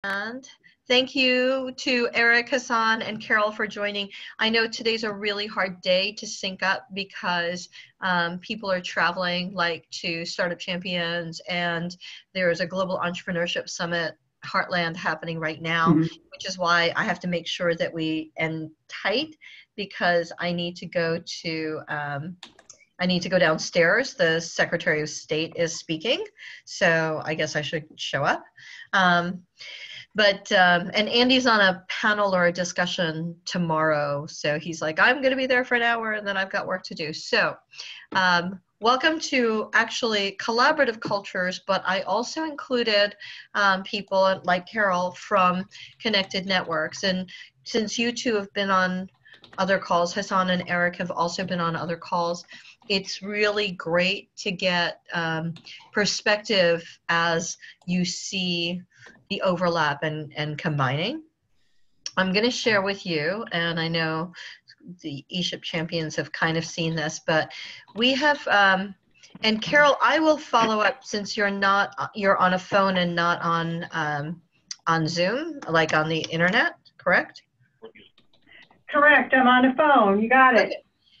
And thank you to Eric, Hassan, and Carol for joining. I know today's a really hard day to sync up because people are traveling like to Startup Champions, and there's a Global Entrepreneurship Summit Heartland happening right now, which is why I have to make sure that we end tight because I need to go downstairs. The Secretary of State is speaking, so I guess I should show up. And Andy's on a panel or a discussion tomorrow, so he's like, I'm going to be there for an hour, and then I've got work to do. So welcome to actually collaborative cultures, but I also included people like Carol from Connected Networks. And since you two have been on other calls, Hassan and Eric have also been on other calls, it's really great to get perspective as you see the overlap and combining. I'm going to share with you, and I know the ESHIP champions have kind of seen this, but we have, and Carol, I will follow up since you're on a phone and not on Zoom, like on the internet, correct? Correct, I'm on a phone, you got it. Okay.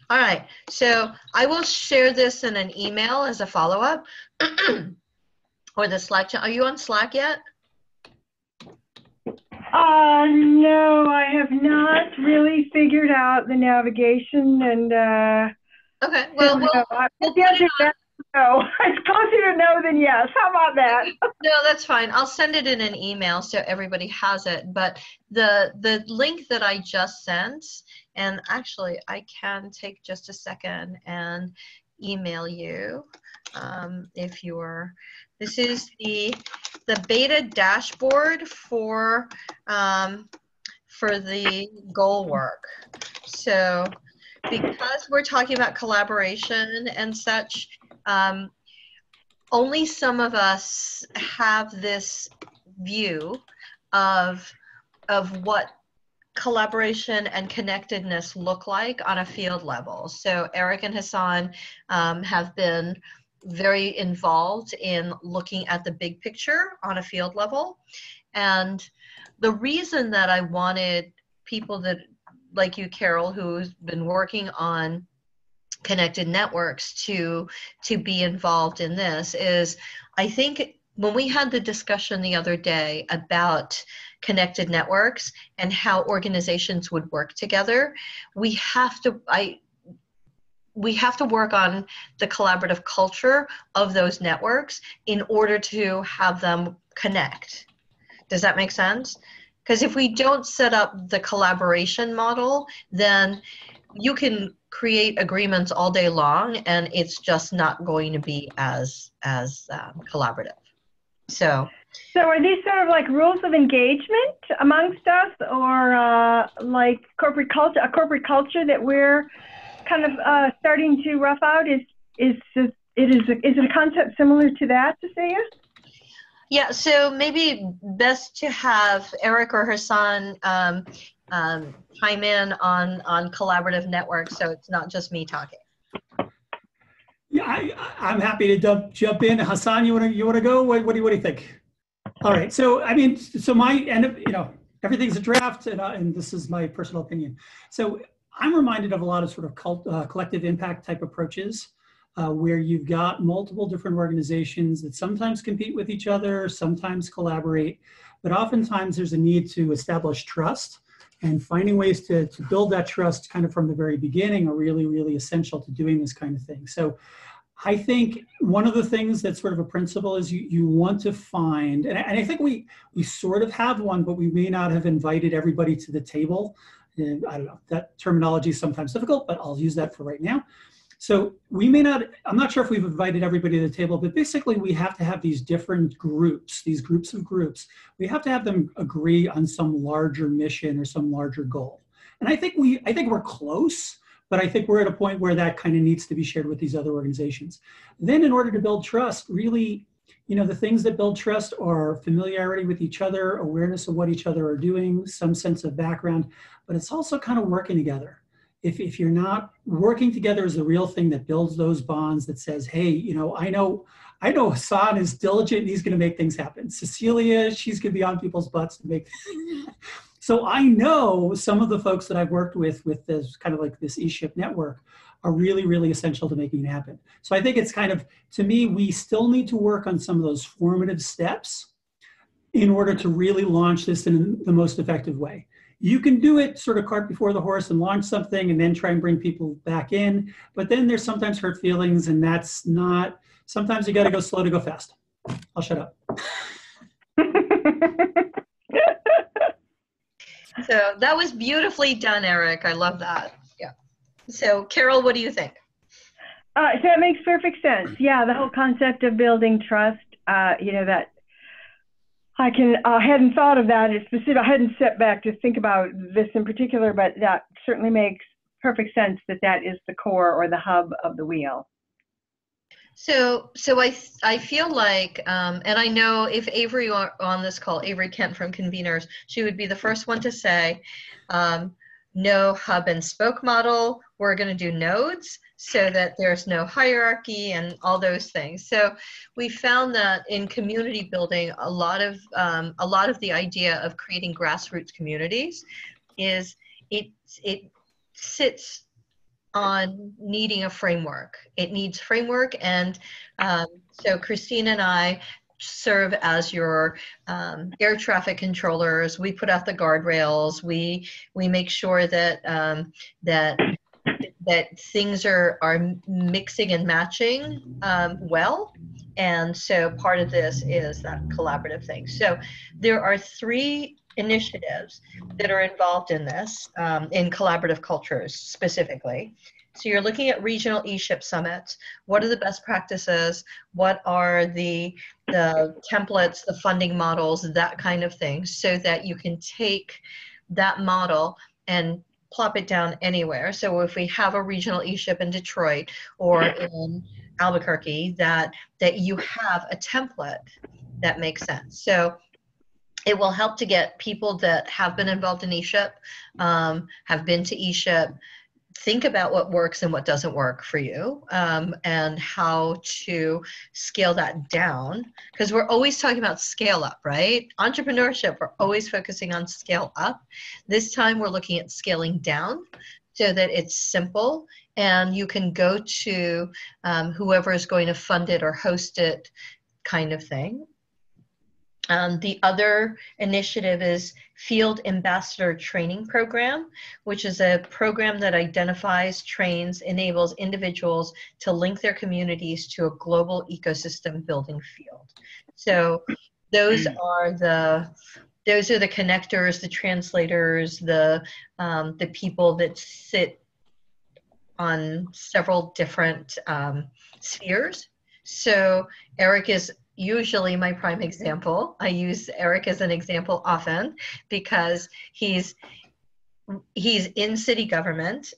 All right, so I will share this in an email as a follow-up, or the Slack channel. Are you on Slack yet? No, I have not really figured out the navigation, and okay, well, no, it's closer to no than yes. How about that? No, that's fine. I'll send it in an email so everybody has it. But the link that I just sent, and actually I can take just a second and email you if you're. This is the beta dashboard for the goal work. So because we're talking about collaboration and such, only some of us have this view of what collaboration and connectedness look like on a field level. So Eric and Hassan have been very involved in looking at the big picture on a field level. And the reason that I wanted people that, like you, Carol, who's been working on Connected Networks to be involved in this is, I think when we had the discussion the other day about Connected Networks and how organizations would work together, we have to work on the collaborative culture of those networks in order to have them connect. Does that make sense? Because if we don't set up the collaboration model, then you can create agreements all day long and it's just not going to be as collaborative. So are these sort of like rules of engagement amongst us, or like corporate culture, a corporate culture that we're kind of starting to rough out? Is it a concept similar to that, Cecilia? Yeah, so maybe best to have Eric or Hassan chime in on collaborative networks, so it's not just me talking. Yeah, I'm happy to jump in. Hassan, you want to go? What do you think? All right. So I mean, so my end of, everything's a draft, and this is my personal opinion. So I'm reminded of a lot of sort of collective impact type approaches, where you've got multiple different organizations that sometimes compete with each other, sometimes collaborate, but oftentimes there's a need to establish trust, and finding ways to build that trust kind of from the very beginning are really, really essential to doing this kind of thing. So I think one of the things that's sort of a principle is you want to find, and I think we sort of have one, but we may not have invited everybody to the table. And I don't know, that terminology is sometimes difficult, but I'll use that for right now. So we may not, I'm not sure if we've invited everybody to the table, but basically we have to have these different groups, these groups of groups. We have to have them agree on some larger mission or some larger goal. And I think we're close, but I think we're at a point where that kind of needs to be shared with these other organizations. Then in order to build trust, really, the things that build trust are familiarity with each other, awareness of what each other are doing, some sense of background, but it's also kind of working together. if you're not working together as the real thing that builds those bonds, that says, hey, I know Hassan is diligent and he's going to make things happen. Cecilia, she's going to be on people's butts to make. So I know some of the folks that I've worked with this kind of like this ESHIP network are really, really essential to making it happen. So I think it's kind of, to me, we still need to work on some of those formative steps in order to really launch this in the most effective way. You can do it sort of cart before the horse and launch something and then try and bring people back in. But then there's sometimes hurt feelings, and that's not, sometimes you got to go slow to go fast. I'll shut up. So that was beautifully done, Eric. I love that. Yeah. So Carol, what do you think? So that makes perfect sense. Yeah, the whole concept of building trust, that I hadn't thought of that as specific. I hadn't stepped back to think about this in particular, but that certainly makes perfect sense that is the core or the hub of the wheel. So I feel like, and I know if Avery on this call, Avery Kent from Conveners, she would be the first one to say, no hub and spoke model. We're going to do nodes so that there's no hierarchy and all those things. So we found that in community building, a lot of the idea of creating grassroots communities is it sits on needing a framework. It needs framework, and so Christine and I serve as your air traffic controllers. We put out the guardrails. We make sure that that things are mixing and matching well. And so part of this is that collaborative thing. So there are 3 initiatives that are involved in this, in collaborative cultures specifically. So you're looking at regional ESHIP summits. What are the best practices? What are the templates, the funding models, that kind of thing, so that you can take that model and plop it down anywhere. So if we have a regional ESHIP in Detroit or in Albuquerque, that you have a template that makes sense. So it will help to get people that have been involved in ESHIP, have been to ESHIP, think about what works and what doesn't work for you, and how to scale that down. Because we're always talking about scale up, right? Entrepreneurship, we're always focusing on scale up. This time we're looking at scaling down so that it's simple and you can go to whoever is going to fund it or host it, kind of thing. The other initiative is Field Ambassador Training Program, which is a program that identifies, trains, enables individuals to link their communities to a global ecosystem building field. So those are the connectors, the translators, the people that sit on several different spheres. So Eric is usually my prime example. I use Eric as an example often because he's in city government.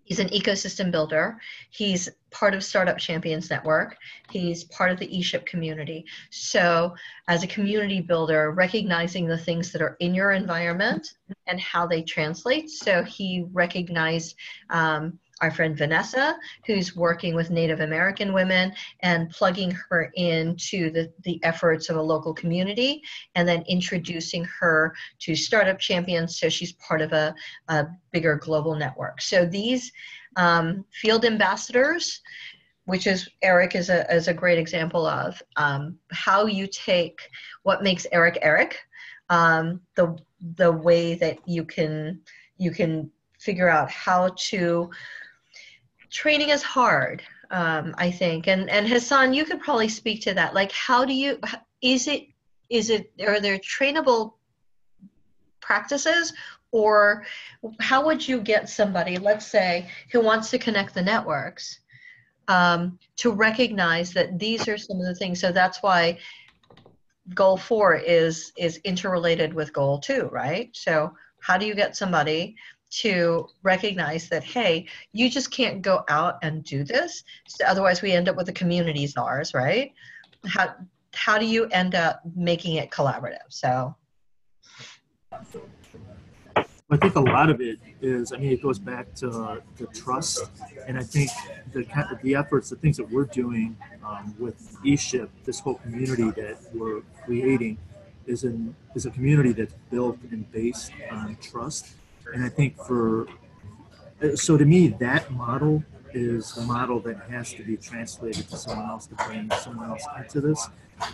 He's an ecosystem builder. He's part of Startup Champions Network. He's part of the ESHIP community. So as a community builder, recognizing the things that are in your environment and how they translate. So he recognized our friend Vanessa, who's working with Native American women and plugging her into the efforts of a local community, and then introducing her to Startup Champions so she's part of a bigger global network. So these field ambassadors, which is Eric is a great example of how you take what makes Eric Eric, the way that you can figure out how to. Training is hard, I think, and Hassan, you could probably speak to that. Like, how do you? Are there trainable practices, or how would you get somebody, let's say, who wants to connect the networks, to recognize that these are some of the things? So that's why goal 4 is interrelated with goal 2, right? So how do you get somebody to recognize that, hey, you just can't go out and do this, so otherwise we end up with the community czars, right? How do you end up making it collaborative? So I think a lot of it is, I mean, it goes back to the trust, and I think the efforts, the things that we're doing with ESHIP, this whole community that we're creating, is a community that's built and based on trust. And I think so to me, that model is the model that has to be translated to someone else, to bring someone else into this.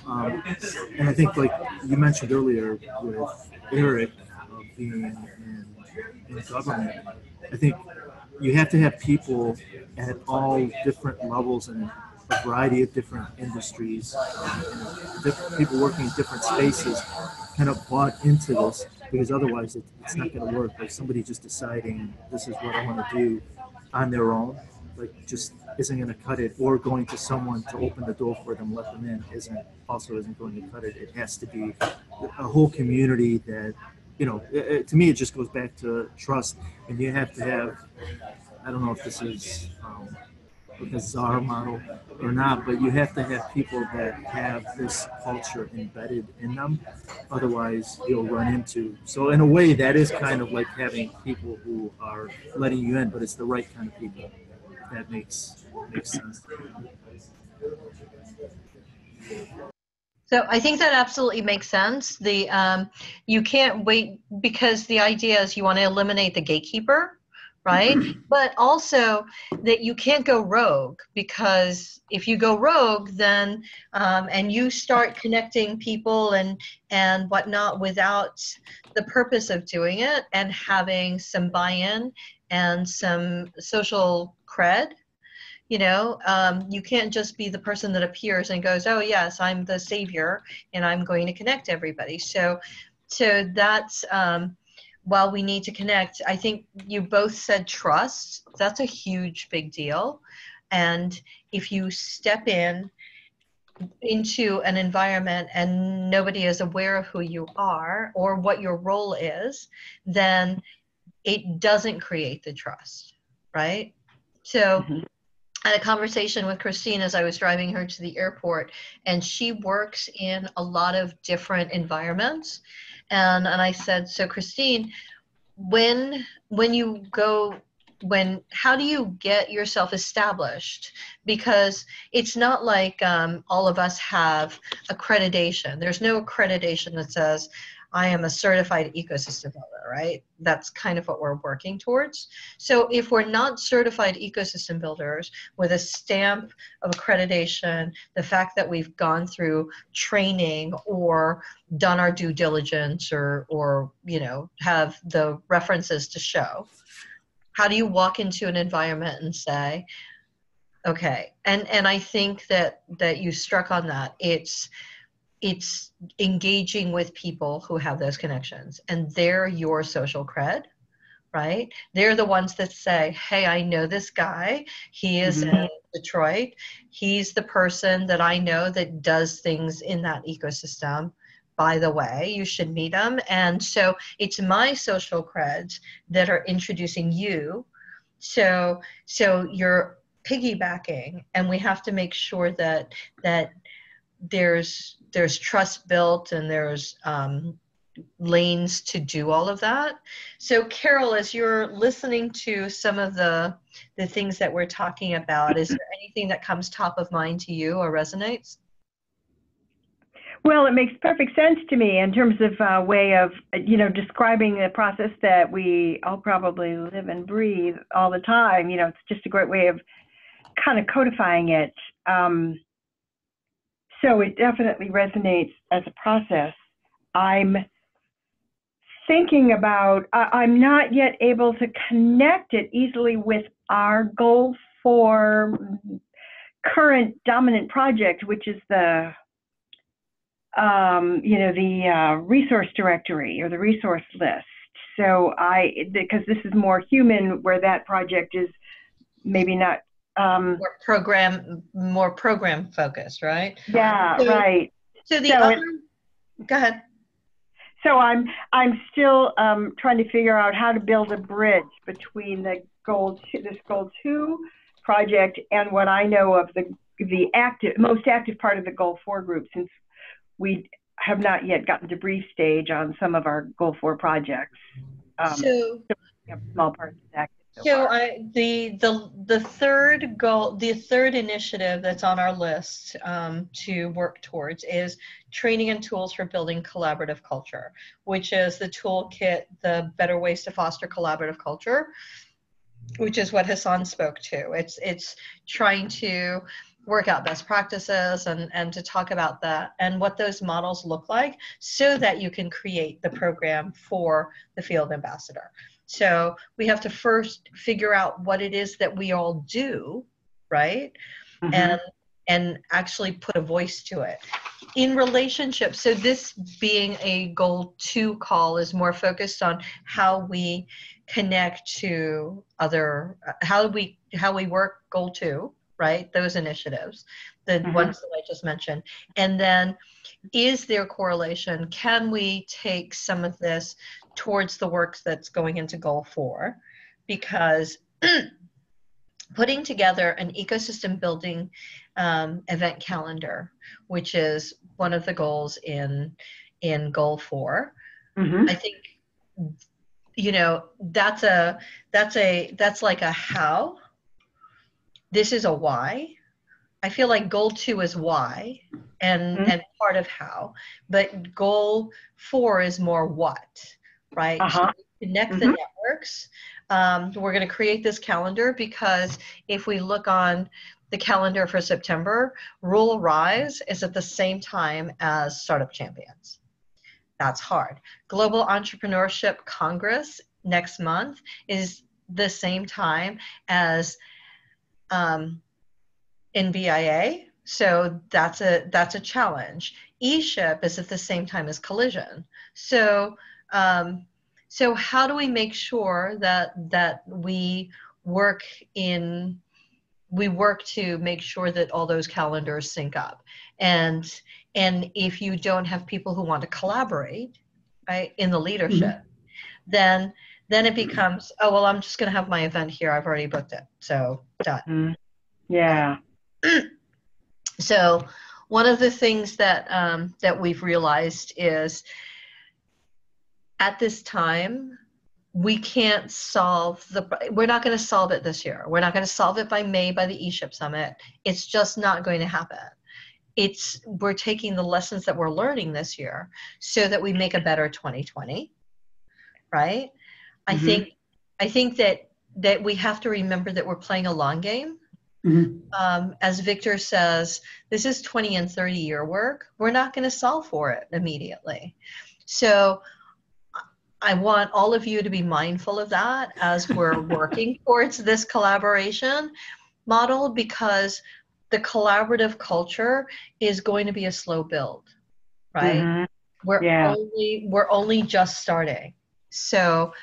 And I think, like you mentioned earlier with Eric being in government, I think you have to have people at all different levels and a variety of different industries, people working in different spaces, kind of bought into this, because otherwise it's not going to work. Like somebody just deciding this is what I want to do on their own, like just isn't going to cut it, or going to someone to open the door for them, let them in, isn't going to cut it. It has to be a whole community that, to me, it just goes back to trust. And you have to have, I don't know if this is like a czar model or not, but you have to have people that have this culture embedded in them. Otherwise, you'll run into. So in a way, that is kind of like having people who are letting you in, but it's the right kind of people. If that makes sense. So I think that absolutely makes sense. You can't wait, because the idea is you want to eliminate the gatekeeper, right? But also that you can't go rogue, because if you go rogue, then and you start connecting people and whatnot without the purpose of doing it and having some buy-in and some social cred. You can't just be the person that appears and goes, oh yes, I'm the savior and I'm going to connect everybody. So that's, while we need to connect, I think you both said trust. That's a huge, big deal. And if you step into an environment and nobody is aware of who you are or what your role is, then it doesn't create the trust, right? So I had a conversation with Christine as I was driving her to the airport, and she works in a lot of different environments. And I said, so Christine, how do you get yourself established? Because it's not like all of us have accreditation. There's no accreditation that says, I am a certified ecosystem builder, right? That's kind of what we're working towards. So if we're not certified ecosystem builders with a stamp of accreditation, the fact that we've gone through training or done our due diligence or have the references to show, how do you walk into an environment and say, okay, and I think that you struck on that. It's engaging with people who have those connections, and they're your social cred, right? They're the ones that say, hey, I know this guy. He is in Detroit. He's the person that I know that does things in that ecosystem. By the way, you should meet him. And so it's my social creds that are introducing you. So you're piggybacking, and we have to make sure that there's trust built and there's lanes to do all of that. So Carol, as you're listening to some of the things that we're talking about, is there anything that comes top of mind to you or resonates? Well, it makes perfect sense to me in terms of a way of, describing the process that we all probably live and breathe all the time. It's just a great way of kind of codifying it. So it definitely resonates as a process. I'm thinking about, I'm not yet able to connect it easily with our goal for current dominant project, which is the resource directory or the resource list. So because this is more human, where that project is maybe not more program focused, right? Yeah, right. So go ahead. So I'm still trying to figure out how to build a bridge between this goal 2 project and what I know of the most active part of the goal 4 group, since we have not yet gotten to brief stage on some of our goal 4 projects. So small parts of that. So the third goal, the third initiative that's on our list to work towards is training and tools for building collaborative culture, which is the toolkit, the better ways to foster collaborative culture, which is what Hassan spoke to. It's trying to work out best practices and to talk about that and what those models look like so that you can create the program for the field ambassador. So we have to first figure out what it is that we all do, right? Mm-hmm. And actually put a voice to it. In relationships, so this being a goal 2 call is more focused on how we connect to other, how we work goal 2, right? Those initiatives, the mm-hmm. ones that I just mentioned. And then is there correlation? Can we take some of this towards the work that's going into goal 4? Because putting together an ecosystem building event calendar, which is one of the goals in goal 4, mm-hmm. I think, that's like a how. This is a why. I feel like goal 2 is why and part of how, but goal 4 is more what, right? Uh-huh. So connect mm-hmm. the networks. We're going to create this calendar because if we look on the calendar for September, Rural Rise is at the same time as Startup Champions. That's hard. Global Entrepreneurship Congress next month is the same time as NBIA, so that's a challenge. ESHIP is at the same time as Collision. So how do we make sure that we work to make sure that all those calendars sync up? And if you don't have people who want to collaborate, right, in the leadership, mm-hmm. then it becomes, oh, well, I'm just going to have my event here. I've already booked it. So done. Mm-hmm. Yeah. So one of the things that we've realized is at this time, we're not going to solve it this year. We're not going to solve it by May by the ESHIP Summit. It's just not going to happen. We're taking the lessons that we're learning this year so that we make a better 2020, right? Mm-hmm. I think that we have to remember that we're playing a long game. Mm-hmm. As Victor says, this is 20 and 30 year work. We're not going to solve for it immediately. So I want all of you to be mindful of that as we're working towards this collaboration model, because the collaborative culture is going to be a slow build, right? Mm-hmm. We're only just starting. So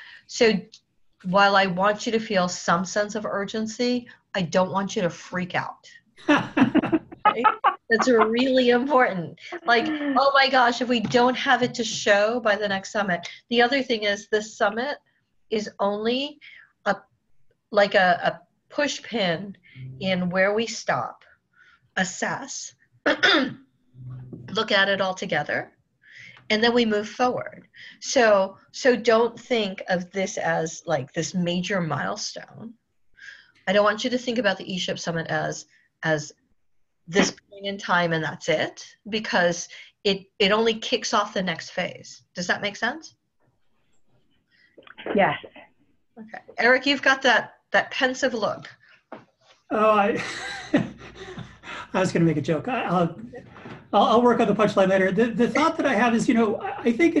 while I want you to feel some sense of urgency, I don't want you to freak out. Right? That's really important. Like, oh my gosh, if we don't have it to show by the next summit. The other thing is this summit is only a push pin in where we stop, assess, look at it all together, and then we move forward. So don't think of this as like this major milestone. I don't want you to think about the ESHIP Summit as this point in time and that's it, because it only kicks off the next phase. Does that make sense? Yes. Okay. Eric, you've got that pensive look. Oh, I was going to make a joke. I'll work on the punchline later. The thought that I have is, I think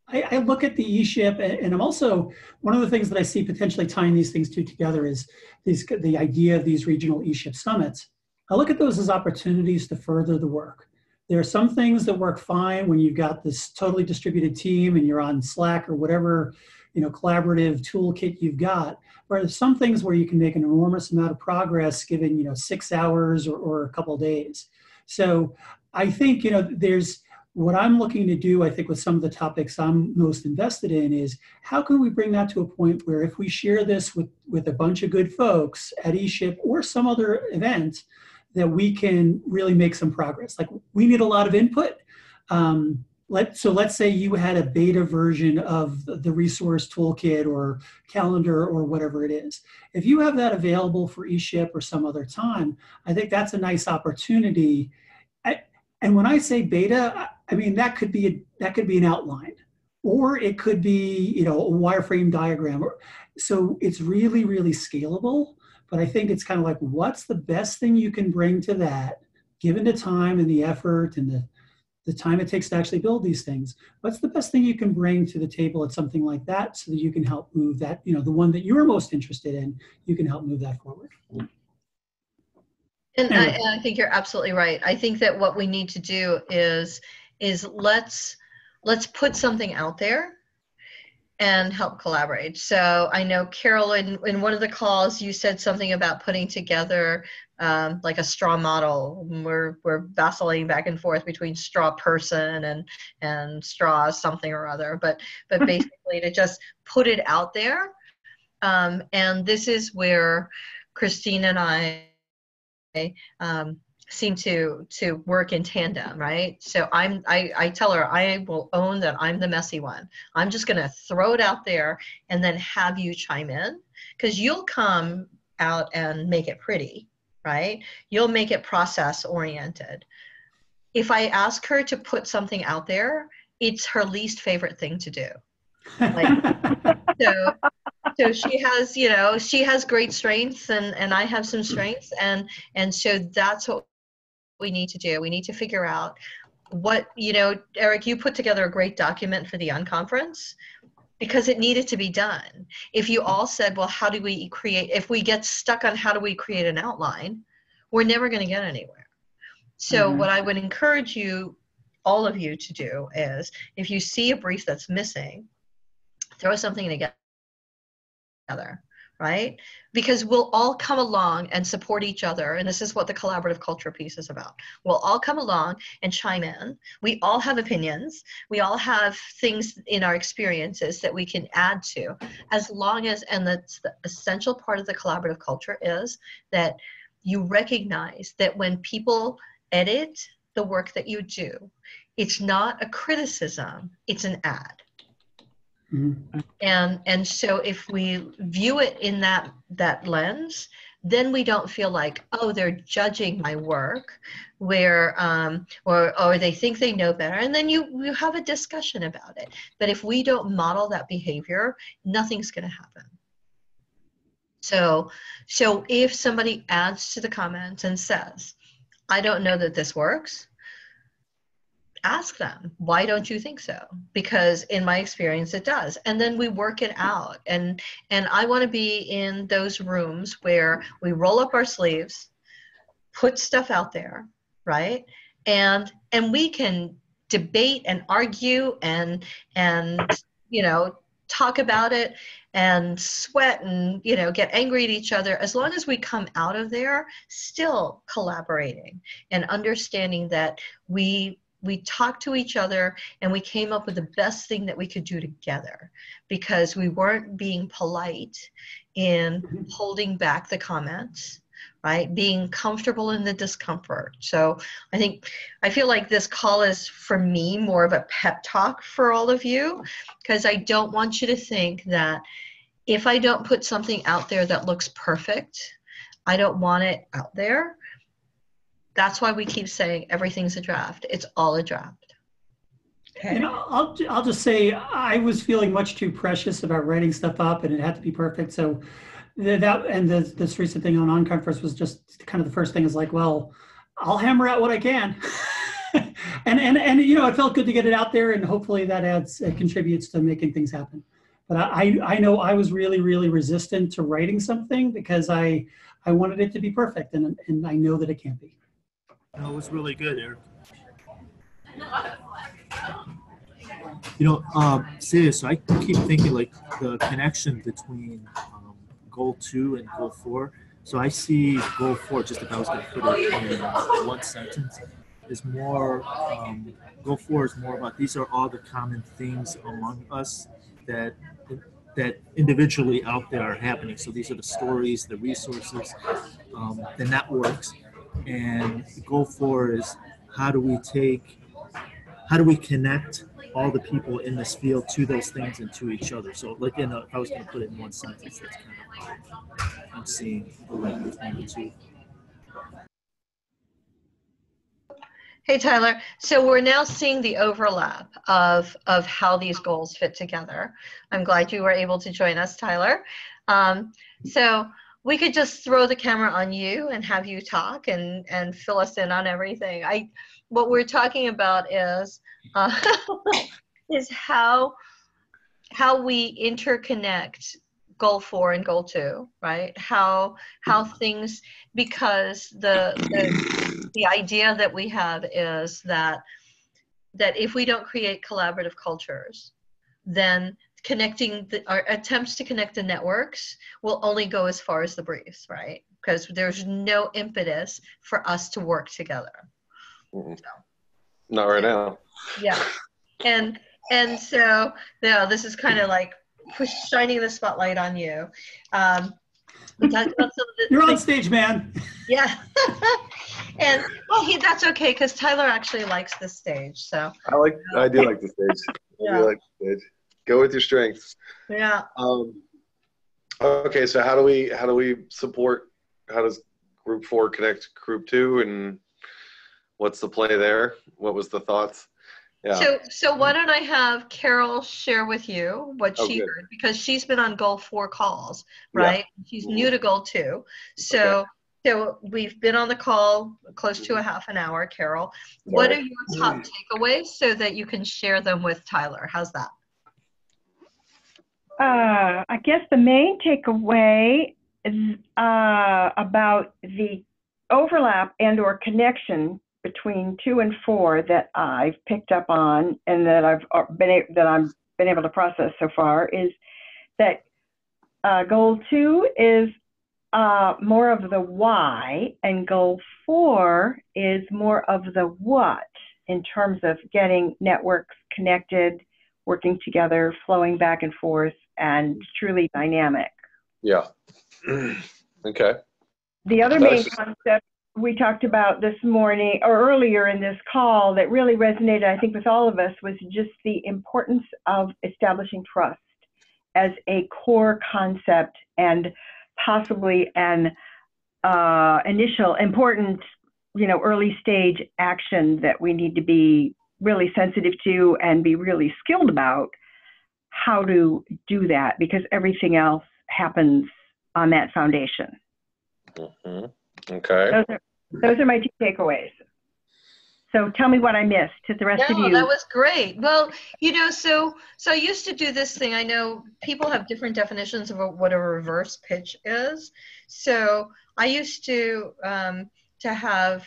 I look at the ESHIP, and I'm also, one of the things that I see potentially tying these things together is the idea of these regional ESHIP summits. I look at those as opportunities to further the work. There are some things that work fine when you've got this totally distributed team and you're on Slack or whatever, collaborative toolkit you've got. But there's some things where you can make an enormous amount of progress given, 6 hours or a couple of days. So I think, there's what I'm looking to do, I think, with some of the topics I'm most invested in is how can we bring that to a point where if we share this with a bunch of good folks at ESHIP or some other event, that we can really make some progress. Like, we need a lot of input. let's say you had a beta version of the resource toolkit or calendar or whatever it is. If you have that available for eShip or some other time, I think that's a nice opportunity. And when I say beta, I mean that could be an outline, or it could be a wireframe diagram. So it's really, really scalable. But I think it's kind of like, what's the best thing you can bring to that, given the time and the effort and the time it takes to actually build these things? What's the best thing you can bring to the table at something like that, so that you can help move that, the one that you're most interested in, you can help move that forward. And I think you're absolutely right. I think that what we need to do is let's put something out there and help collaborate. So I know, Carol, in one of the calls, you said something about putting together like a straw model. We're vacillating back and forth between straw person and straw something or other, but basically to just put it out there. And this is where Christine and I seem to work in tandem, right? So I tell her I will own that I'm the messy one. I'm just going to throw it out there and then have you chime in, because you'll come out and make it pretty, right? You'll make it process oriented. If I ask her to put something out there, it's her least favorite thing to do. So she has great strengths, and I have some strengths, and so that's what we need to do. We need to figure out what, Eric, you put together a great document for the unconference because it needed to be done. If you all said, well, how do we create, if we get stuck on how do we create an outline, we're never going to get anywhere. So what I would encourage all of you to do is, if you see a brief that's missing, throw something together, right? Because we'll all come along and support each other. And this is what the collaborative culture piece is about. We'll all come along and chime in. We all have opinions. We all have things in our experiences that we can add to, as long as, and that's the essential part of the collaborative culture, is that you recognize that when people edit the work that you do, it's not a criticism, it's an add. And so if we view it in that lens, then we don't feel like, oh, they're judging my work, where or they think they know better, and then you have a discussion about it. But if we don't model that behavior, nothing's going to happen. So if somebody adds to the comments and says, I don't know that this works, ask them, why don't you think so? Because in my experience, it does. And then we work it out. And I want to be in those rooms where we roll up our sleeves, put stuff out there, right? And we can debate and argue and talk about it and sweat and get angry at each other, as long as we come out of there still collaborating and understanding that we talked to each other and we came up with the best thing that we could do together, because we weren't being polite in holding back the comments, right? Being comfortable in the discomfort. So I feel like this call is, for me, more of a pep talk for all of you, because I don't want you to think that if I don't put something out there that looks perfect, I don't want it out there. That's why we keep saying everything's a draft. It's all a draft. Okay. I'll just say, I was feeling much too precious about writing stuff up, and it had to be perfect. So that, and this recent thing on Unconference was just kind of the first thing, is like, well, I'll hammer out what I can. and it felt good to get it out there, and hopefully that contributes to making things happen. But I know I was really, really resistant to writing something because I wanted it to be perfect, and I know that it can't be. That was really good, Eric. So I keep thinking like the connection between goal 2 and goal 4. So I see goal 4, just if I was going to put it in one sentence, is more, goal 4 is more about, these are all the common things among us that individually out there are happening. So these are the stories, the resources, the networks. And goal 4 is, how do we take how do we connect all the people in this field to those things and to each other? So like if I was going to put it in one sentence, that's kind of how I'm seeing the link between the two. Hey, Tyler. So we're now seeing the overlap of how these goals fit together. I'm glad you were able to join us, Tyler. So we could just throw the camera on you and have you talk and fill us in on everything. What we're talking about is is how we interconnect goal 4 and goal 2, right? How things, because the idea that we have is that if we don't create collaborative cultures, then our attempts to connect the networks will only go as far as the briefs, right? Because there's no impetus for us to work together. So. Not right now. Yeah. And so, this is kind of like shining the spotlight on you. We talked about some of the You're on stage, man. Yeah. And that's okay, because Tyler actually likes this stage. So I do like the stage. Yeah. I do like the stage. Go with your strengths. Yeah. Okay, so how do we support? How does Group 4 connect Group 2, and what's the play there? What was the thoughts? Yeah. So why don't I have Carol share with you what she heard, because she's been on goal 4 calls, right? Yeah. She's new to goal 2. So we've been on the call close to a half an hour. Carol, what are your top takeaways so that you can share them with Tyler? How's that? I guess the main takeaway is about the overlap and or connection between 2 and 4 that I've picked up on and that I've been able to process so far, is that goal 2 is more of the why, and goal 4 is more of the what, in terms of getting networks connected, working together, flowing back and forth, and truly dynamic. Yeah. Okay. The other main concept we talked about this morning or earlier in this call that really resonated, I think, with all of us, was just the importance of establishing trust as a core concept, and possibly an initial important, early stage action that we need to be really sensitive to and be really skilled about how to do that, because everything else happens on that foundation. Mm-hmm. Okay. Those are my 2 takeaways. So tell me what I missed to the rest of you. That was great. Well, so I used to do this thing. I know people have different definitions of what a reverse pitch is. So I used to have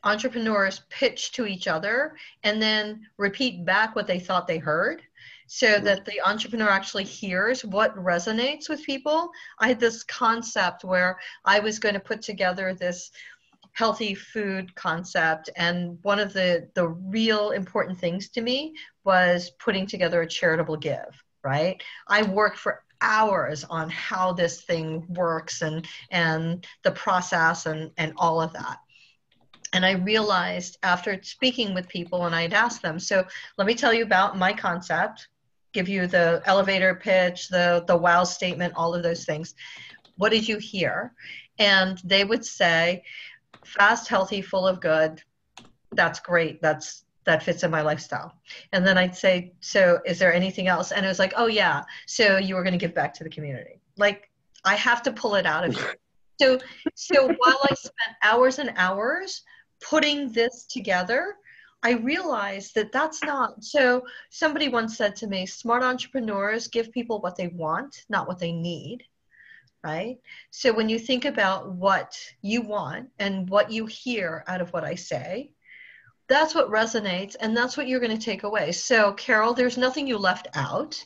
entrepreneurs pitch to each other and then repeat back what they thought they heard, so that the entrepreneur actually hears what resonates with people. I had this concept where I was going to put together this healthy food concept, and one of the real important things to me was putting together a charitable give, right? I worked for hours on how this thing works and the process and all of that. And I realized after speaking with people, and I'd ask them, so let me tell you about my concept, give you the elevator pitch, the wow statement, all of those things. What did you hear? And they would say, fast, healthy, full of good. That's great. That fits in my lifestyle. And then I'd say, so is there anything else? And it was like, oh yeah, so you were going to give back to the community. Like, I have to pull it out of you. So while I spent hours and hours putting this together, I realized that that's not, so somebody once said to me, smart entrepreneurs give people what they want, not what they need, right? So when you think about what you want and what you hear out of what I say, that's what resonates, and that's what you're going to take away. So Carol, there's nothing you left out.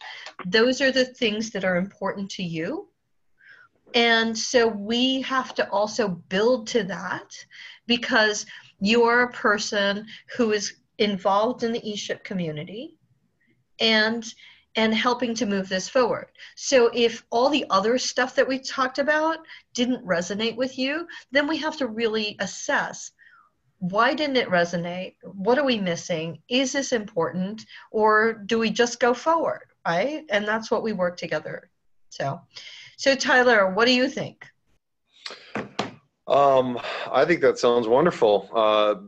Those are the things that are important to you. And so we have to also build to that, because you're a person who is involved in the ESHIP community and helping to move this forward. So if all the other stuff that we talked about didn't resonate with you, then we have to really assess, why didn't it resonate? What are we missing? Is this important? Or do we just go forward, right? And that's what we work together. So Tyler, what do you think? I think that sounds wonderful.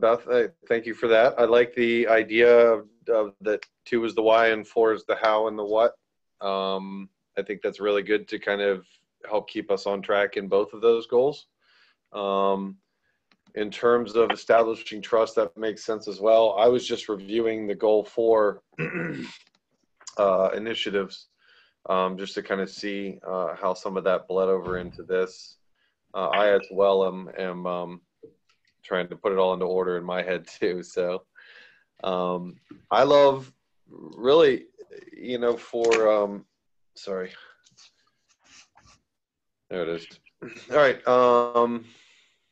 Beth, thank you for that. I like the idea of that 2 is the why and 4 is the how and the what. I think that's really good to kind of help keep us on track in both of those goals. In terms of establishing trust, that makes sense as well. I was just reviewing the goal 4 initiatives, just to kind of see how some of that bled over into this. I as well am trying to put it all into order in my head too. So I love really, you know, for sorry, there it is. All right.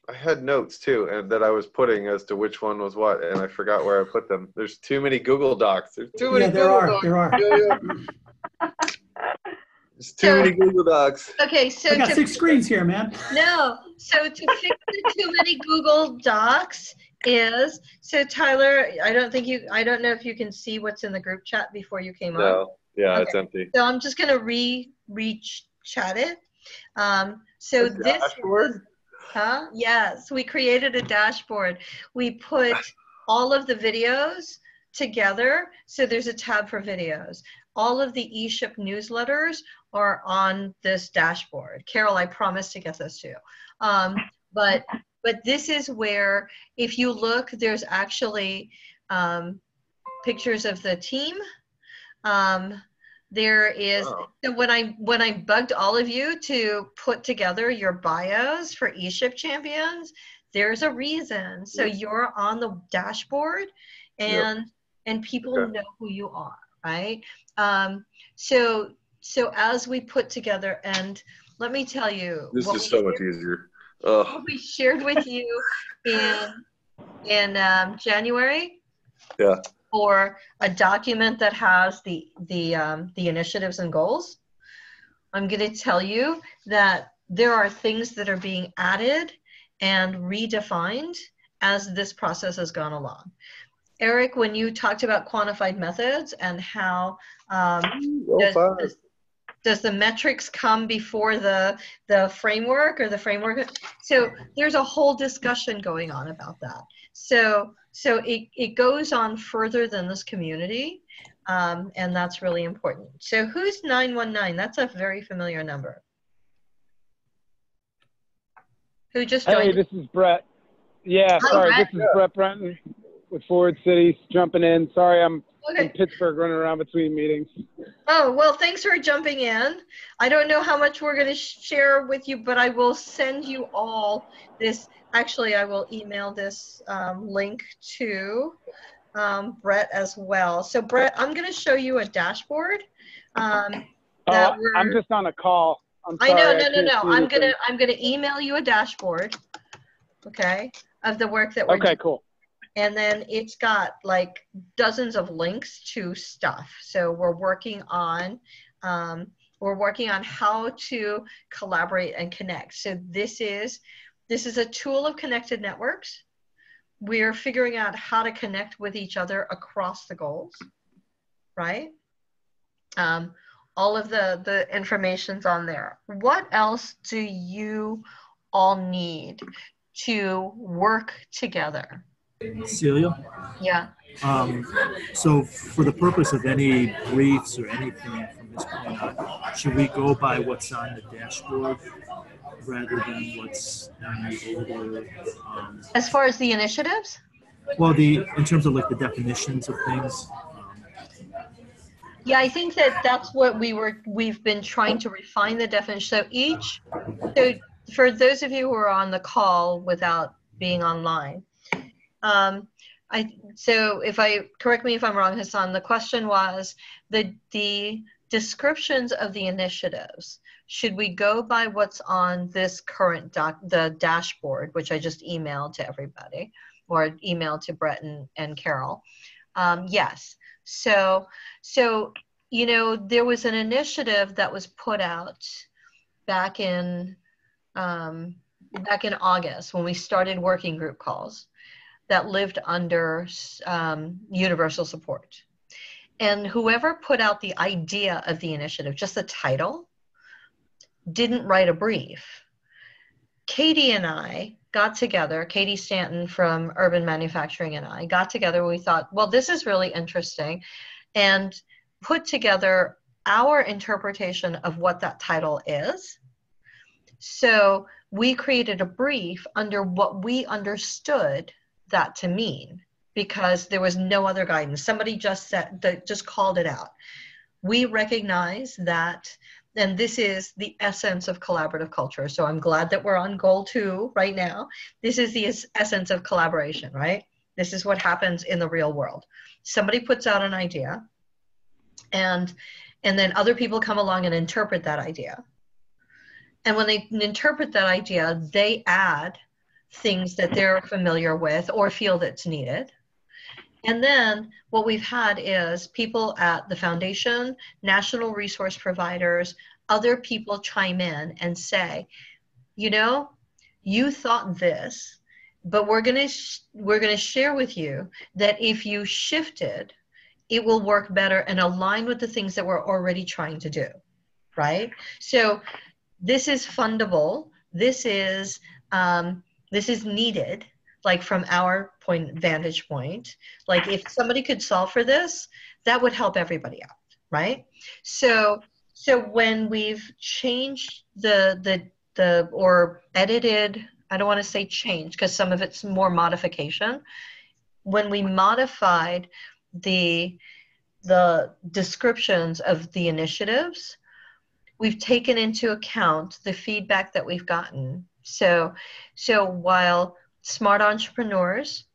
I had notes too, and that I was putting as to which one was what, and I forgot where I put them. There's too many Google Docs. There's too many. Yeah, there are. There are. There's too many Google Docs. Okay, so I got 6 screens here, man. No, so to fix the too many Google Docs is, so Tyler, I don't know if you can see what's in the group chat before you came on. No, yeah, okay. It's empty. So I'm just gonna re-chat it. So this dashboard? Yes, we created a dashboard. We put all of the videos together. So there's a tab for videos. All of the ESHIP newsletters are on this dashboard. Carol, I promise to get this to you. But this is where, if you look, there's actually pictures of the team. There is, so when I bugged all of you to put together your bios for ESHIP champions, there's a reason. So you're on the dashboard, and people know who you are, right? So as we put together, and let me tell you, this is so much easier. What we shared with you in January. Yeah. For a document that has the initiatives and goals, I'm going to tell you that there are things that are being added and redefined as this process has gone along. Eric, when you talked about quantified methods and how does the metrics come before the framework or the framework? So there's a whole discussion going on about that. So it goes on further than this community, and that's really important. So who's 919? That's a very familiar number. Who just joined? Hey, this is Brett. Yeah, sorry, Brett. this is Brett Brenton with Forward City, jumping in. Sorry, I'm in Pittsburgh running around between meetings. Oh, well, thanks for jumping in. I don't know how much we're going to share with you, but I will send you all this. Actually, I will email this link to Brett as well. So Brett, I'm going to show you a dashboard. I'm just on a call. I'm sorry, no. I'm gonna email you a dashboard, okay, of the work that we're doing. Cool. And then it's got like dozens of links to stuff. So we're working on how to collaborate and connect. So this is a tool of connected networks. We're figuring out how to connect with each other across the goals, right? All of the information's on there. What else do you all need to work together? Celia? Yeah. So for the purpose of any briefs or anything from this point on, should we go by what's on the dashboard rather than what's on the older? As far as the initiatives? Well, in terms of like the definitions of things. Yeah, I think that's what we've been trying to refine the definition. So for those of you who are on the call without being online, so correct me if I'm wrong, Hassan, the question was the descriptions of the initiatives. Should we go by what's on this current the dashboard, which I just emailed to everybody, or emailed to Brett and Carol? Yes. So, you know, there was an initiative that was put out back in August when we started working group calls. that lived under universal support. And whoever put out the idea of the initiative, just the title, didn't write a brief. Katie and I got together, Katie Stanton from Urban Manufacturing and I got together. We thought, well, this is really interesting, and put together our interpretation of what that title is. So we created a brief under what we understood that to mean, because there was no other guidance. Somebody just called it out. We recognize that, and this is the essence of collaborative culture. So I'm glad that we're on goal 2 right now. This is the essence of collaboration, right? This is what happens in the real world. Somebody puts out an idea, and then other people come along and interpret that idea. And when they interpret that idea, they add things that they're familiar with or feel that's needed. And then what we've had is people at the foundation, national resource providers, other people chime in and say, you know, you thought this, but we're going to share with you that if you shifted, it will work better and align with the things that we're already trying to do, right? So this is fundable. This is needed, like from our vantage point. Like if somebody could solve for this, that would help everybody out, right? So when we've changed or edited, I don't want to say change because some of it's more modification. When we modified the descriptions of the initiatives, we've taken into account the feedback that we've gotten. So while smart entrepreneurs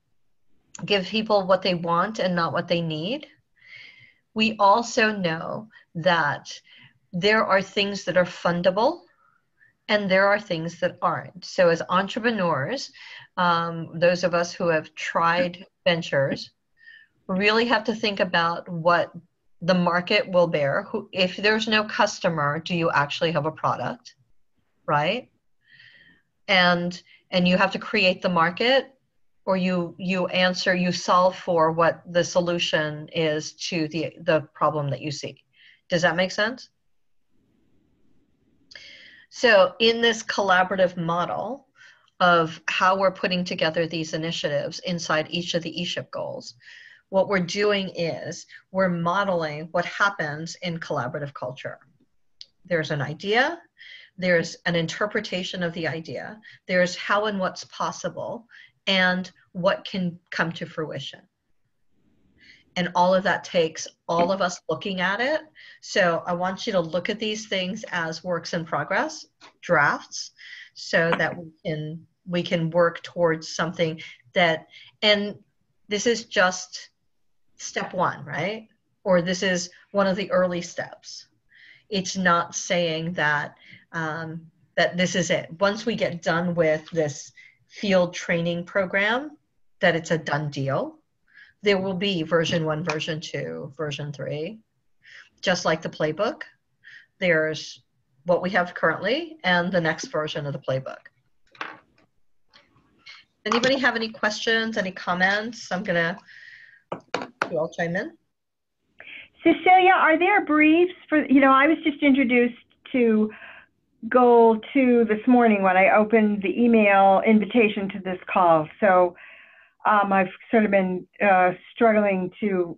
give people what they want and not what they need, we also know that there are things that are fundable and there are things that aren't. So as entrepreneurs, those of us who have tried ventures really have to think about what the market will bear. If there's no customer, do you actually have a product, right? And you have to create the market, or you solve for what the solution is to the problem that you see. Does that make sense? So in this collaborative model of how we're putting together these initiatives inside each of the ESHIP goals, what we're doing is we're modeling what happens in collaborative culture. There's an idea, there's an interpretation of the idea, there's how and what's possible, and what can come to fruition. And all of that takes all of us looking at it. So I want you to look at these things as works in progress, drafts, so that we can work towards something that, and this is just step 1, right? Or this is one of the early steps. It's not saying that that this is it. Once we get done with this field training program, that it's a done deal. There will be version 1, version 2, version 3, just like the playbook. There's what we have currently and the next version of the playbook. Anybody have any questions, any comments? I'm gonna, you all chime in. Cecilia, are there briefs for, I was just introduced to goal 2 this morning when I opened the email invitation to this call. So I've sort of been struggling to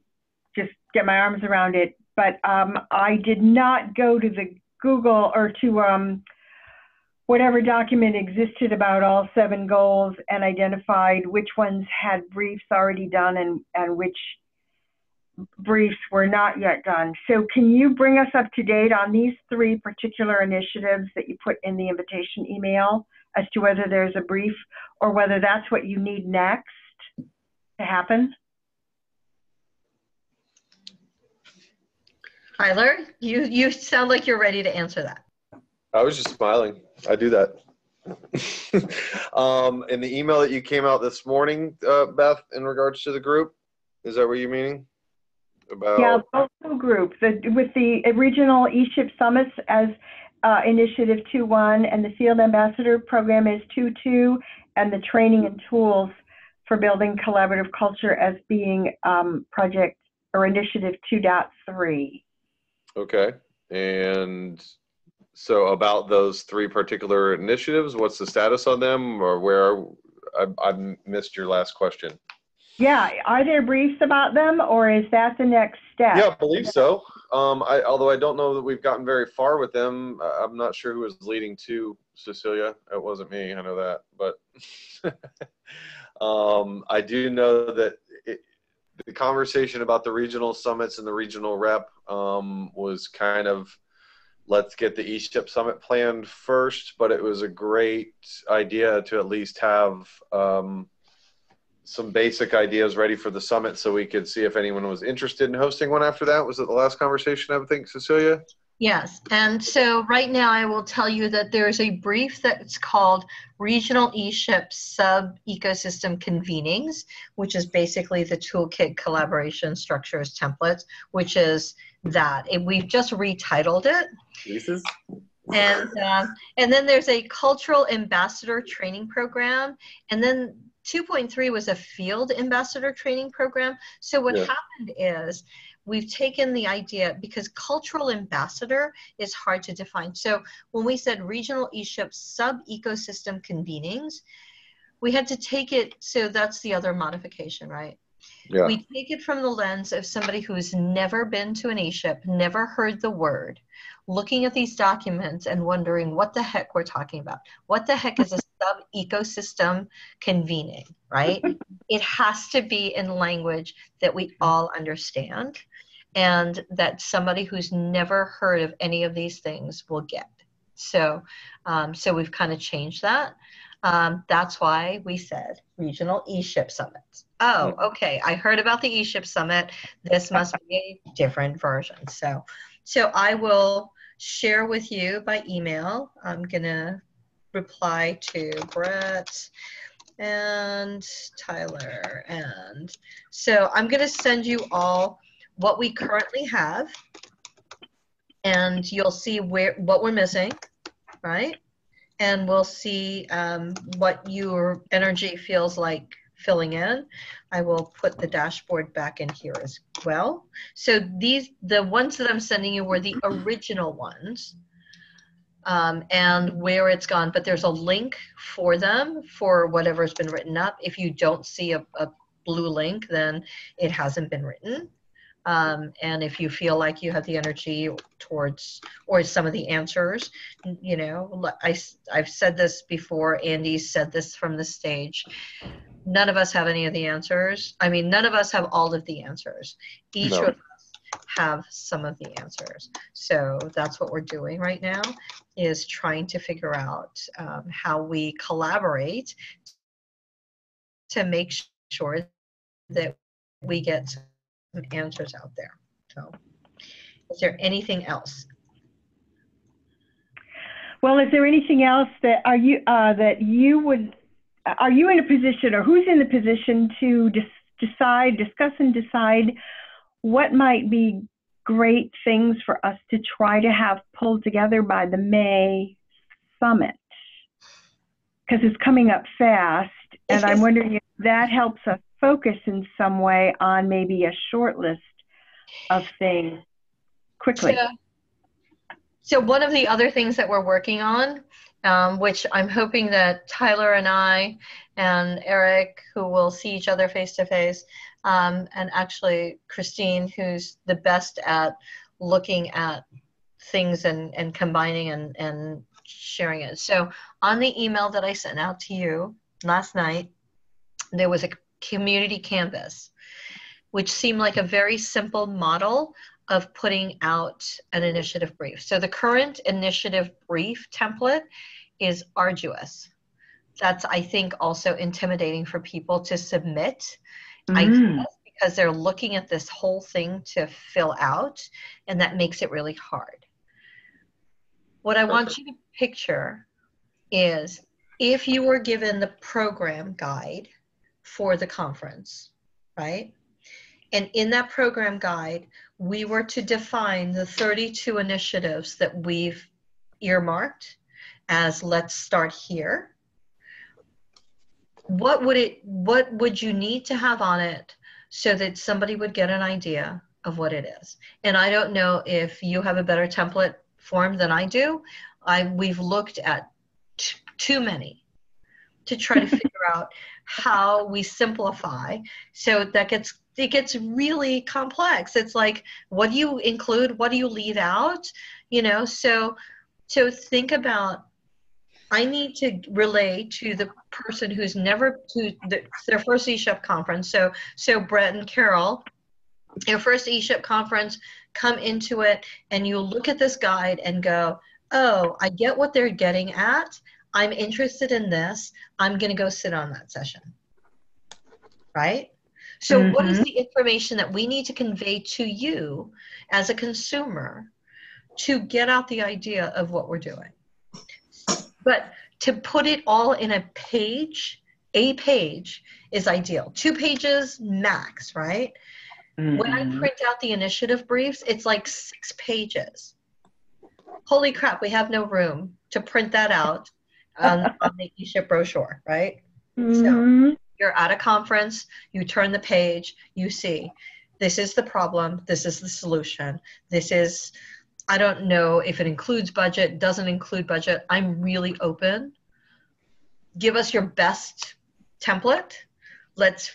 just get my arms around it, but I did not go to the Google or to whatever document existed about all 7 goals and identified which ones had briefs already done and which briefs were not yet done. So can you bring us up to date on these 3 particular initiatives that you put in the invitation email as to whether there's a brief or whether that's what you need next to happen? Tyler, you sound like you're ready to answer that. I was just smiling. I do that. In the email that you came out this morning, Beth, in regards to the group, is that what you're meaning? About? Yeah, local group with the regional ESHIP summits as initiative 2.1, and the field ambassador program is 2.2, and the training and tools for building collaborative culture as being project or initiative 2.3. Okay. And so about those 3 particular initiatives, what's the status on them, or where I missed your last question? Yeah, are there briefs about them, or is that the next step? Yeah, I believe so. Although I don't know that we've gotten very far with them. I'm not sure who was leading to, Cecilia. It wasn't me, I know that. But I do know that the conversation about the regional summits and the regional rep was kind of, let's get the ESHIP summit planned first, but it was a great idea to at least have some basic ideas ready for the summit so we could see if anyone was interested in hosting one after that. Was it the last conversation, I would think, Cecilia? Yes, and so right now I will tell you that there's a brief that's called Regional ESHIP Sub-Ecosystem Convenings, which is basically the toolkit collaboration structures templates, which is that. We've just retitled it. Jesus. And then there's a cultural ambassador training program, and then 2.3 was a field ambassador training program. So what happened is we've taken the idea, because cultural ambassador is hard to define. So when we said regional ESHIP sub-ecosystem convenings, we had to take it, so that's the other modification, right? Yeah. We take it from the lens of somebody who's never been to an ESHIP, never heard the word, looking at these documents and wondering what the heck we're talking about. What the heck is a sub-ecosystem convening, right? It has to be in language that we all understand and that somebody who's never heard of any of these things will get. So, so we've kind of changed that. That's why we said regional ESHIP summits. Oh, okay. I heard about the ESHIP summit. This must be a different version. So I will share with you by email. I'm going to reply to Brett and Tyler. And so I'm going to send you all what we currently have, and you'll see what we're missing, right? And we'll see what your energy feels like filling in. I will put the dashboard back in here as well. So the ones that I'm sending you were the original ones, and where it's gone, but there's a link for them for whatever's been written up. If you don't see a blue link, then it hasn't been written. And if you feel like you have the energy towards, or some of the answers, you know, I've said this before, Andy said this from the stage, none of us have any of the answers. I mean, none of us have all of the answers. Each of us have some of the answers. So that's what we're doing right now, is trying to figure out how we collaborate to make sure that we get some answers out there. So is there anything else? Well, is there anything else that are you in a position, or who's in the position to discuss and decide what might be great things for us to try to have pulled together by the May summit? Because it's coming up fast, and I'm wondering if that helps us focus in some way on maybe a short list of things quickly. So one of the other things that we're working on, which I'm hoping that Tyler and I and Eric, who will see each other face to face, and actually Christine, who's the best at looking at things and combining and sharing it. So on the email that I sent out to you last night, there was a community canvas, which seemed like a very simple model of putting out an initiative brief. So the current initiative brief template is arduous. That's, I think, also intimidating for people to submit, I guess, because they're looking at this whole thing to fill out, and that makes it really hard. What I want you to picture is if you were given the program guide for the conference, right? And in that program guide, we were to define the 32 initiatives that we've earmarked as let's start here. what would you need to have on it so that somebody would get an idea of what it is? And I don't know if you have a better template form than I do. We've looked at too many to try to figure out how we simplify. So it gets really complex. It's like, what do you include? What do you leave out? So think about, I need to relay to the person who's never to their first ESHIP conference. So Brett and Carol, your first ESHIP conference, come into it and you look at this guide and go, oh, I get what they're getting at. I'm interested in this. I'm going to go sit on that session. Right? So what is the information that we need to convey to you as a consumer to get out the idea of what we're doing? But to put it all in a page is ideal. 2 pages max, right? When I print out the initiative briefs, it's like 6 pages. Holy crap, we have no room to print that out on the ESHIP brochure, right? So you're at a conference, you turn the page, you see, this is the problem, this is the solution, this is, I don't know if it includes budget, doesn't include budget. I'm really open. Give us your best template. Let's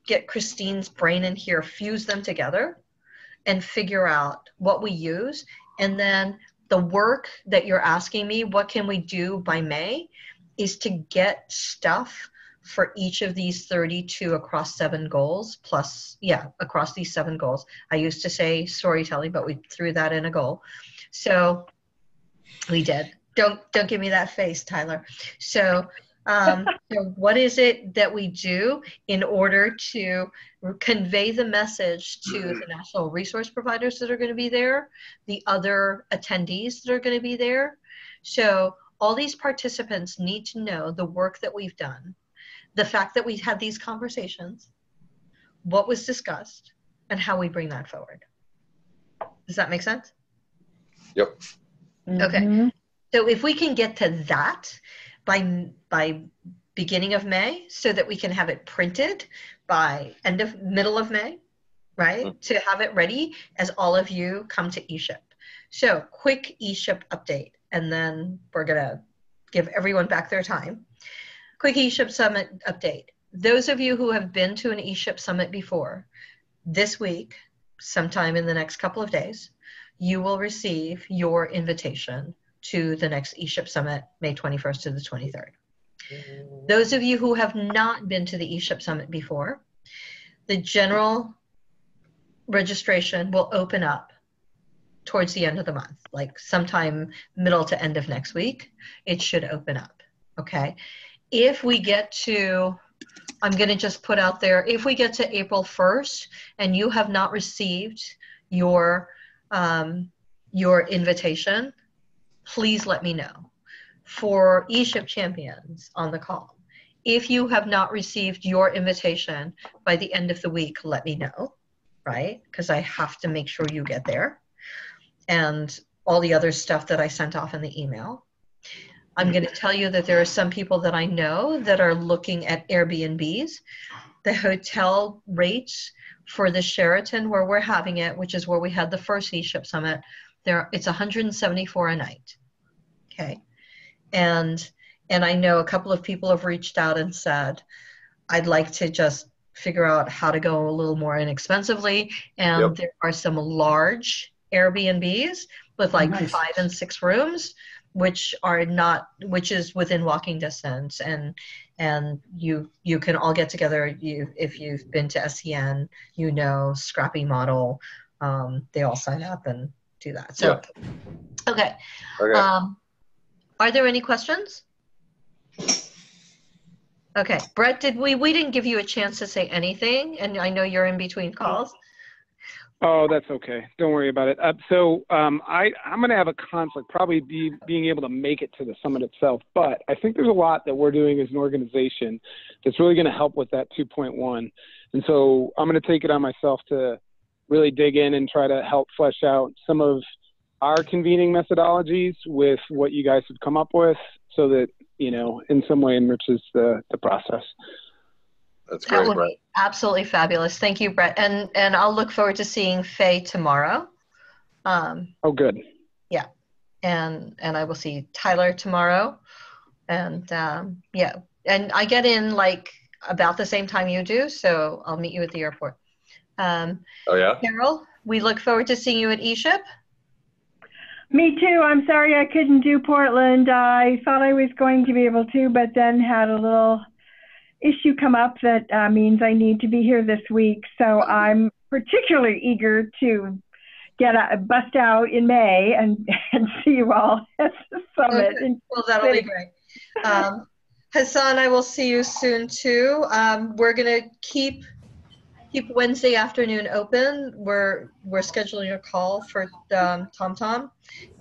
get Christine's brain in here, fuse them together and figure out what we use. And then the work that you're asking me, what can we do by May, is to get stuff for each of these 32 across 7 goals across these 7 goals. I used to say storytelling, but we threw that in a goal. So we did. Don't give me that face, Tyler. So what is it that we do in order to convey the message to the national resource providers that are going to be there, the other attendees that are going to be there? So all these participants need to know the work that we've done, the fact that we had these conversations, what was discussed, and how we bring that forward. Does that make sense? Yep. Okay. So if we can get to that by beginning of May, so that we can have it printed by middle of May, right? To have it ready as all of you come to ESHIP. So quick ESHIP update, and then we're gonna give everyone back their time. Quick ESHIP Summit update. Those of you who have been to an ESHIP Summit before, this week, sometime in the next couple of days, you will receive your invitation to the next ESHIP Summit, May 21st to the 23rd. Those of you who have not been to the ESHIP Summit before, the general registration will open up towards the end of the month, like sometime middle to end of next week, it should open up, okay? If we get to, I'm gonna just put out there, if we get to April 1st and you have not received your invitation, please let me know. For ESHIP champions on the call, if you have not received your invitation by the end of the week, let me know, right? Because I have to make sure you get there. And all the other stuff that I sent off in the email. I'm going to tell you that there are some people that I know that are looking at Airbnbs. The hotel rates for the Sheraton where we're having it, which is where we had the first ESHIP Summit, it's $174 a night. Okay. And I know a couple of people have reached out and said, I'd like to just figure out how to go a little more inexpensively. And there are some large Airbnbs with like 5 and 6 rooms, which is within walking distance, and you can all get together. If you've been to SCN, Scrappy Model, they all sign up and do that. So, okay. Are there any questions? Okay, Brett, we didn't give you a chance to say anything, and I know you're in between calls. Oh, that's okay. Don't worry about it. So I'm going to have a conflict, probably being able to make it to the summit itself. But I think there's a lot that we're doing as an organization that's really going to help with that 2.1. And so I'm going to take it on myself to really dig in and try to help flesh out some of our convening methodologies with what you guys have come up with, so that in some way enriches the process. That's That great, would Brett. be absolutely fabulous. Thank you, Brett. And I'll look forward to seeing Faye tomorrow. Oh, good. Yeah. And I will see Tyler tomorrow. And yeah. And I get in like about the same time you do, so I'll meet you at the airport. Oh, yeah? Carol, we look forward to seeing you at ESHIP. Me too. I'm sorry I couldn't do Portland. I thought I was going to be able to, but then had a little issue come up that means I need to be here this week. So I'm particularly eager to bust out in May and see you all at the summit. Okay. Well, that'll be great. Hassan, I will see you soon too. We're gonna keep Wednesday afternoon open. We're scheduling a call for Tom,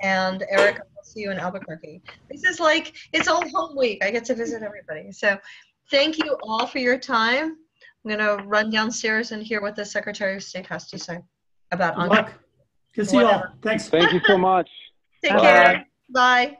and Eric, I'll see you in Albuquerque. This is like, it's all home week. I get to visit everybody. So thank you all for your time. I'm gonna run downstairs and hear what the Secretary of State has to say about Good luck. Good to see you all. Thanks. Thank you so much. Take care. Bye.